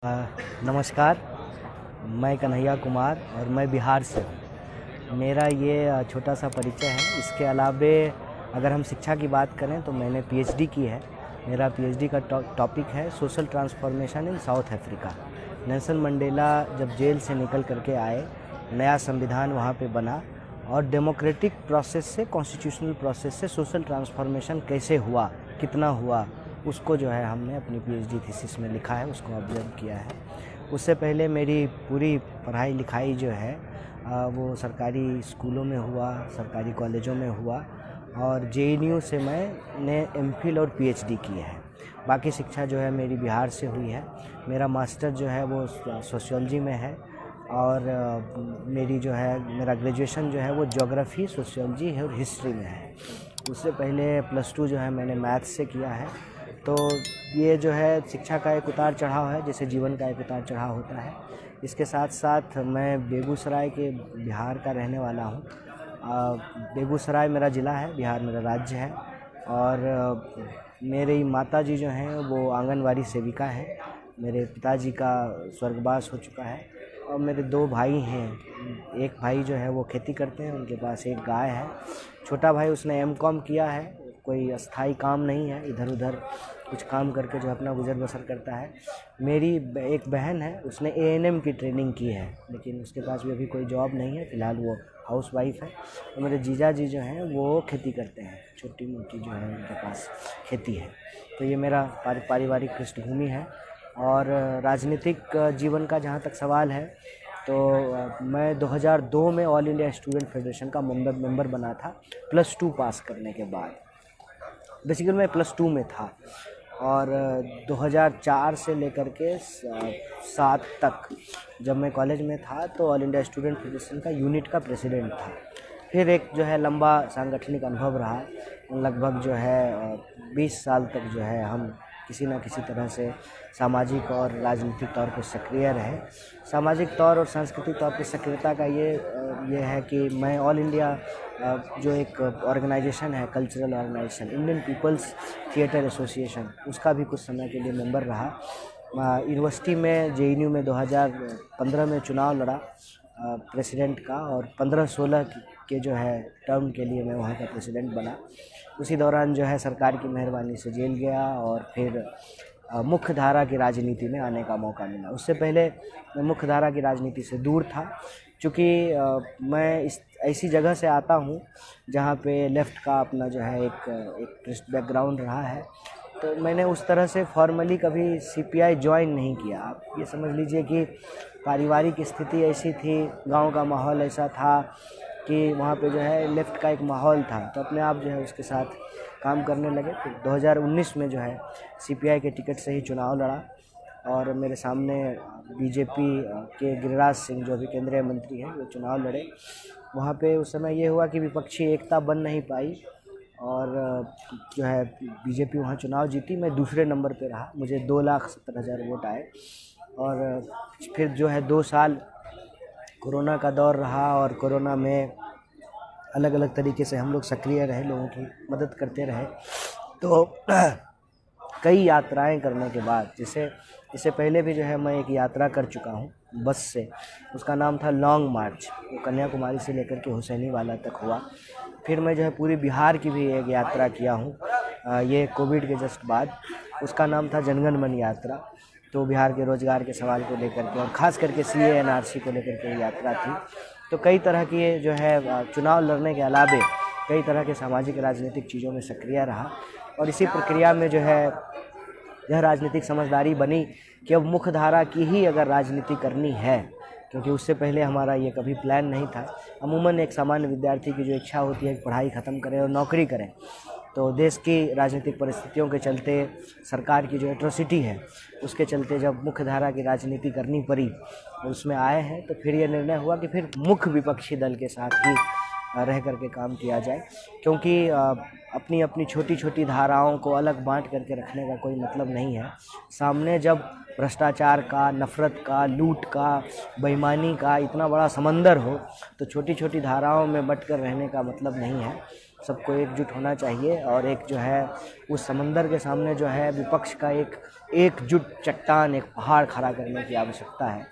अ, नमस्कार, मैं कन्हैया कुमार और मैं बिहार से हूँ। मेरा ये छोटा सा परिचय है। इसके अलावे अगर हम शिक्षा की बात करें तो मैंने पीएचडी की है। मेरा पीएचडी का टॉपिक है social transformation in south Africa. Nelson Mandela जब जेल से निकल करके आए, नया संविधान वहाँ पे बना और डेमोक्रेटिक प्रोसेस से, कॉन्स्टिट्यूशनल प्रोसेस से सोशल ट्रांसफॉर्मेशन कैसे हुआ, कितना हुआ, उसको जो है हमने अपनी पीएचडी थीसिस में लिखा है, उसको ऑब्जर्व किया है। उससे पहले मेरी पूरी पढ़ाई लिखाई जो है वो सरकारी स्कूलों में हुआ, सरकारी कॉलेजों में हुआ और जेएनयू से मैंने एमफिल और पीएचडी की है। बाकी शिक्षा जो है मेरी बिहार से हुई है। मेरा मास्टर जो है वो सोशियोलॉजी में है और मेरी जो है मेरा ग्रेजुएशन जो है वो ज्योग्राफी, सोशियोलॉजी और हिस्ट्री में है। उससे पहले +2 जो है मैंने मैथ्स से किया है। तो ये जो है शिक्षा का एक उतार चढ़ाव है, जैसे जीवन का एक उतार चढ़ाव होता है। इसके साथ साथ मैं बेगूसराय के बिहार का रहने वाला हूँ। बेगूसराय मेरा ज़िला है, बिहार मेरा राज्य है और मेरी माताजी जो हैं वो आंगनवाड़ी सेविका हैं। मेरे पिताजी का स्वर्गवास हो चुका है और मेरे 2 भाई हैं। एक भाई जो है वो खेती करते हैं, उनके पास एक गाय है। छोटा भाई उसने एमकॉम किया है, कोई अस्थाई काम नहीं है, इधर उधर कुछ काम करके जो अपना गुजर बसर करता है। मेरी एक बहन है, उसने एएनएम की ट्रेनिंग की है, लेकिन उसके पास भी अभी कोई जॉब नहीं है, फ़िलहाल वो हाउस वाइफ है। और मेरे जीजा जी जो हैं वो खेती करते हैं, छोटी मोटी जो है उनके पास खेती है। तो ये मेरा पारिवारिक पृष्ठभूमि है। और राजनीतिक जीवन का जहाँ तक सवाल है तो मैं 2002 में ऑल इंडिया स्टूडेंट फेडरेशन का मेंबर बना था, +2 पास करने के बाद। बेसिकली मैं +2 में था और 2004 से लेकर के 7 तक जब मैं कॉलेज में था तो ऑल इंडिया स्टूडेंट फेडरेशन का यूनिट का प्रेसिडेंट था। फिर एक जो है लंबा सांगठनिक अनुभव रहा, लगभग जो है 20 साल तक जो है हम किसी न किसी तरह से सामाजिक और राजनीतिक तौर पर सक्रिय रहे। सामाजिक तौर और सांस्कृतिक तौर पर सक्रियता का ये है कि मैं ऑल इंडिया जो एक ऑर्गेनाइजेशन है, cultural organisation Indian People's Theatre Association, उसका भी कुछ समय के लिए मेंबर रहा। यूनिवर्सिटी में जेएनयू में 2015 में चुनाव लड़ा प्रेसिडेंट का और 15-16 के जो है टर्म के लिए मैं वहाँ का प्रेसिडेंट बना। उसी दौरान जो है सरकार की मेहरबानी से जेल गया और फिर मुख्य धारा की राजनीति में आने का मौका मिला। उससे पहले मैं मुख्य धारा की राजनीति से दूर था, चूँकि मैं इस ऐसी जगह से आता हूँ जहाँ पे लेफ़्ट का अपना जो है एक बैकग्राउंड रहा है। तो मैंने उस तरह से फॉर्मली कभी सीपीआई ज्वाइन नहीं किया। आप ये समझ लीजिए कि पारिवारिक स्थिति ऐसी थी, गांव का माहौल ऐसा था कि वहाँ पे जो है लेफ़्ट का एक माहौल था, तो अपने आप जो है उसके साथ काम करने लगे। फिर 2019 में जो है सीपीआई के टिकट से ही चुनाव लड़ा और मेरे सामने बीजेपी के गिरिराज सिंह जो अभी केंद्रीय मंत्री हैं वो चुनाव लड़े। वहाँ पे उस समय ये हुआ कि विपक्षी एकता बन नहीं पाई और जो है बीजेपी वहाँ चुनाव जीती। मैं दूसरे नंबर पे रहा, मुझे 2,70,000 वोट आए। और फिर जो है 2 साल कोरोना का दौर रहा और कोरोना में अलग अलग तरीके से हम लोग सक्रिय रहे, लोगों की मदद करते रहे। तो कई यात्राएं करने के बाद, जैसे इससे पहले भी जो है मैं एक यात्रा कर चुका हूँ बस से, उसका नाम था लॉन्ग मार्च, वो कन्याकुमारी से लेकर के हुसैनीवाला तक हुआ। फिर मैं जो है पूरी बिहार की भी एक यात्रा किया हूँ ये कोविड के जस्ट बाद, उसका नाम था जनगण मन यात्रा। तो बिहार के रोज़गार के सवाल को लेकर के और ख़ास करके सीए एनआरसी को लेकर के यात्रा थी। तो कई तरह की जो है चुनाव लड़ने के अलावे कई तरह के सामाजिक राजनीतिक चीज़ों में सक्रिय रहा और इसी प्रक्रिया में जो है यह राजनीतिक समझदारी बनी कि अब मुख्य धारा की ही अगर राजनीति करनी है, क्योंकि उससे पहले हमारा ये कभी प्लान नहीं था। अमूमन एक सामान्य विद्यार्थी की जो इच्छा होती है कि पढ़ाई ख़त्म करें और नौकरी करें, तो देश की राजनीतिक परिस्थितियों के चलते, सरकार की जो एट्रोसिटी है उसके चलते जब मुख्य धारा की राजनीति करनी पड़ी और उसमें आए हैं, तो फिर ये निर्णय हुआ कि फिर मुख्य विपक्षी दल के साथ ही रह करके काम किया जाए, क्योंकि अपनी अपनी छोटी छोटी धाराओं को अलग बांट करके रखने का कोई मतलब नहीं है। सामने जब भ्रष्टाचार का, नफ़रत का, लूट का, बेईमानी का इतना बड़ा समंदर हो, तो छोटी छोटी धाराओं में बट कर रहने का मतलब नहीं है। सबको एकजुट होना चाहिए और एक जो है उस समंदर के सामने जो है विपक्ष का एक एकजुट चट्टान, एक पहाड़ खड़ा करने की आवश्यकता है।